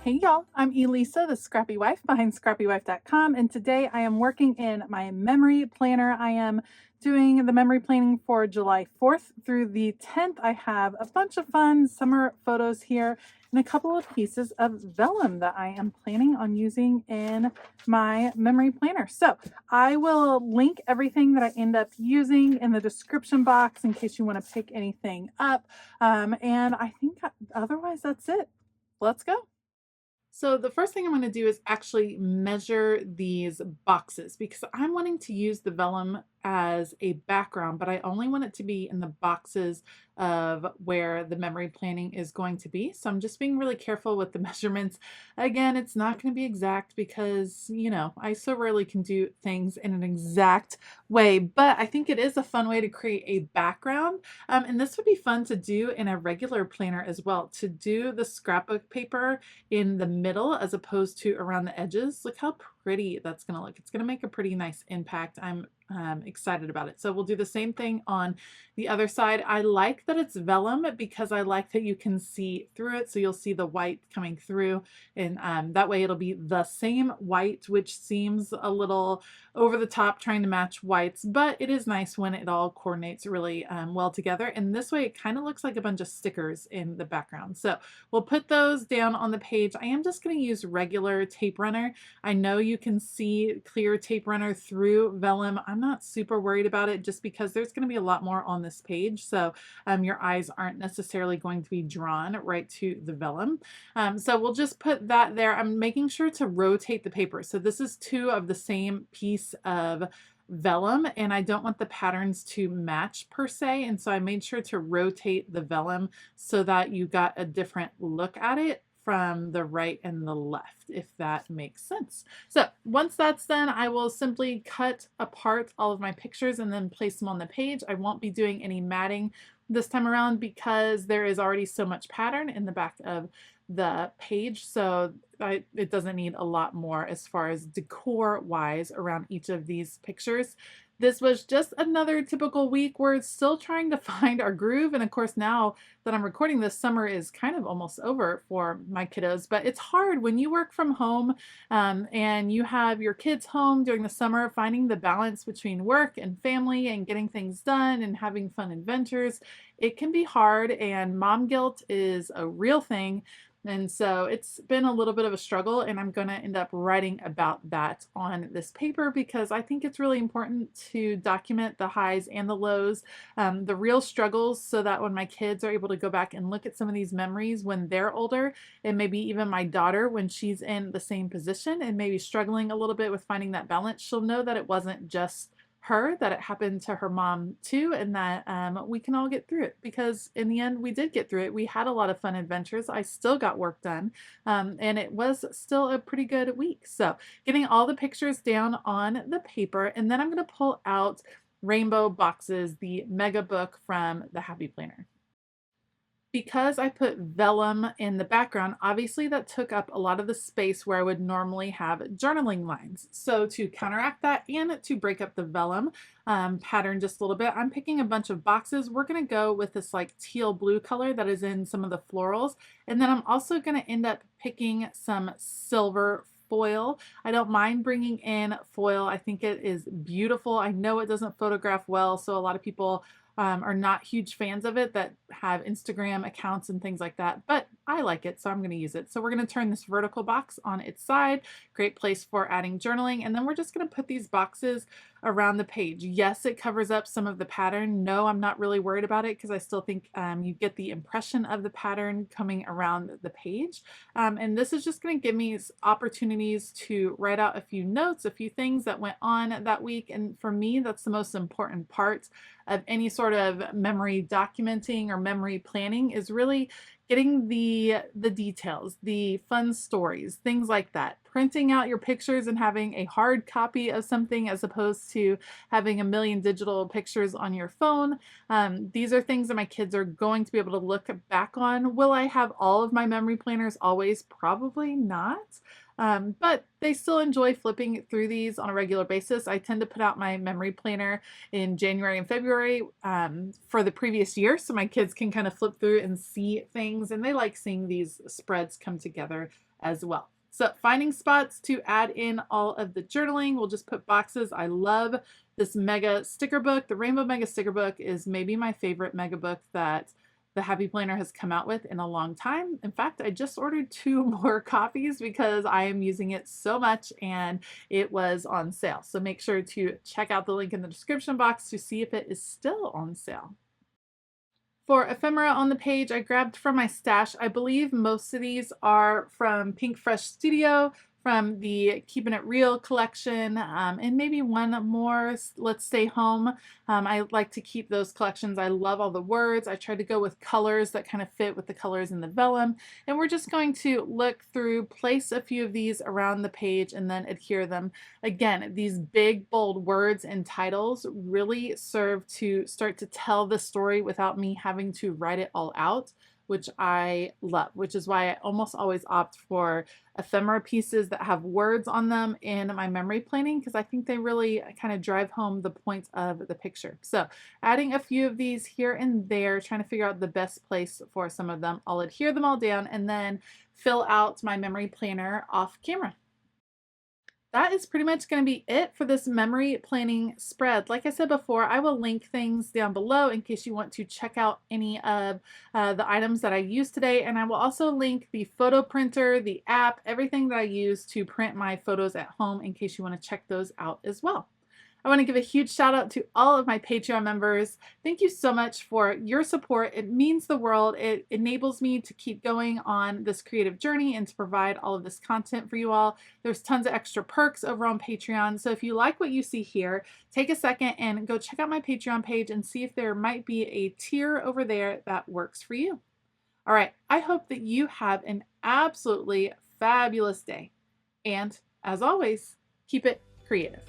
Hey y'all, I'm Elisa, the Scrappy Wife behind ScrappyWife.com, and today I am working in my memory planner. I am doing the memory planning for July 4th through the 10th. I have a bunch of fun summer photos here and a couple of pieces of vellum that I am planning on using in my memory planner. So I will link everything that I end up using in the description box in case you want to pick anything up. And I think otherwise that's it. Let's go. So the first thing I'm going to do is actually measure these boxes because I'm wanting to use the vellum as a background, but I only want it to be in the boxes of where the memory planning is going to be. So I'm just being really careful with the measurements. Again, it's not going to be exact because, I so rarely can do things in an exact way, but I think it is a fun way to create a background. And this would be fun to do in a regular planner as well, to do the scrapbook paper in the middle as opposed to around the edges. Look how pretty that's going to look. It's going to make a pretty nice impact. I'm excited about it. So we'll do the same thing on the other side. I like that it's vellum because I like that you can see through it. So you'll see the white coming through, and that way it'll be the same white, which seems a little over the top trying to match whites, but it is nice when it all coordinates really well together. And this way it kind of looks like a bunch of stickers in the background. So we'll put those down on the page. I am just going to use regular tape runner. I know you can see clear tape runner through vellum. I'm not super worried about it just because there's going to be a lot more on this page. So your eyes aren't necessarily going to be drawn right to the vellum. So we'll just put that there. I'm making sure to rotate the paper. So this is two of the same piece of vellum, and I don't want the patterns to match per se, and so I made sure to rotate the vellum so that you got a different look at it from the right and the left, if that makes sense. So once that's done, I will simply cut apart all of my pictures and then place them on the page. I won't be doing any matting this time around because there is already so much pattern in the back of the page, so it doesn't need a lot more as far as decor wise around each of these pictures. This was just another typical week. We're still trying to find our groove, and of course now that I'm recording this, summer is kind of almost over for my kiddos, but it's hard when you work from home and you have your kids home during the summer, finding the balance between work and family and getting things done and having fun adventures. It can be hard, and mom guilt is a real thing. And so it's been a little bit of a struggle, and I'm going to end up writing about that on this paper because I think it's really important to document the highs and the lows, the real struggles, so that when my kids are able to go back and look at some of these memories when they're older, and maybe even my daughter when she's in the same position and maybe struggling a little bit with finding that balance, she'll know that it wasn't just her, that it happened to her mom too, and that we can all get through it, because in the end we did get through it. We had a lot of fun adventures. I still got work done, and it was still a pretty good week. So getting all the pictures down on the paper, and then I'm going to pull out Rainbow Boxes, the mega book from the Happy Planner. Because I put vellum in the background, obviously that took up a lot of the space where I would normally have journaling lines. So to counteract that and to break up the vellum pattern just a little bit, I'm picking a bunch of boxes. We're going to go with this like teal blue color that is in some of the florals. And then I'm also going to end up picking some silver foil. I don't mind bringing in foil. I think it is beautiful. I know it doesn't photograph well, so a lot of people are not huge fans of it that have Instagram accounts and things like that, but I like it, so I'm going to use it. So we're going to turn this vertical box on its side, great place for adding journaling, and then we're just going to put these boxes around the page. Yes, it covers up some of the pattern. No, I'm not really worried about it because I still think you get the impression of the pattern coming around the page. And this is just going to give me opportunities to write out a few notes, a few things that went on that week. And for me, that's the most important part of any sort of memory documenting or memory planning, is really getting the details, the fun stories, things like that, printing out your pictures and having a hard copy of something as opposed to having a million digital pictures on your phone. These are things that my kids are going to be able to look back on. Will I have all of my memory planners always? Probably not. But they still enjoy flipping through these on a regular basis. I tend to put out my memory planner in January and February for the previous year so my kids can kind of flip through and see things, and they like seeing these spreads come together as well. So finding spots to add in all of the journaling, we'll just put boxes. I love this mega sticker book. The Rainbow Mega Sticker Book is maybe my favorite mega book that the Happy Planner has come out with in a long time. In fact, I just ordered 2 more copies because I am using it so much and it was on sale. So make sure to check out the link in the description box to see if it is still on sale. For ephemera on the page, I grabbed from my stash. I believe most of these are from Pink Fresh Studio, from the Keeping It Real collection, and maybe one more, Let's Stay Home. I like to keep those collections. I love all the words. I try to go with colors that kind of fit with the colors in the vellum. And we're just going to look through, place a few of these around the page, and then adhere them. Again, these big, bold words and titles really serve to start to tell the story without me having to write it all out, which I love, which is why I almost always opt for ephemera pieces that have words on them in my memory planning, because I think they really kind of drive home the point of the picture. So adding a few of these here and there, trying to figure out the best place for some of them. I'll adhere them all down and then fill out my memory planner off camera. That is pretty much going to be it for this memory planning spread. Like I said before, I will link things down below in case you want to check out any of the items that I used today. And I will also link the photo printer, the app, everything that I use to print my photos at home in case you want to check those out as well. I want to give a huge shout out to all of my Patreon members. Thank you so much for your support. It means the world. It enables me to keep going on this creative journey and to provide all of this content for you all. There's tons of extra perks over on Patreon. So if you like what you see here, take a second and go check out my Patreon page and see if there might be a tier over there that works for you. All right, I hope that you have an absolutely fabulous day. And as always, keep it creative.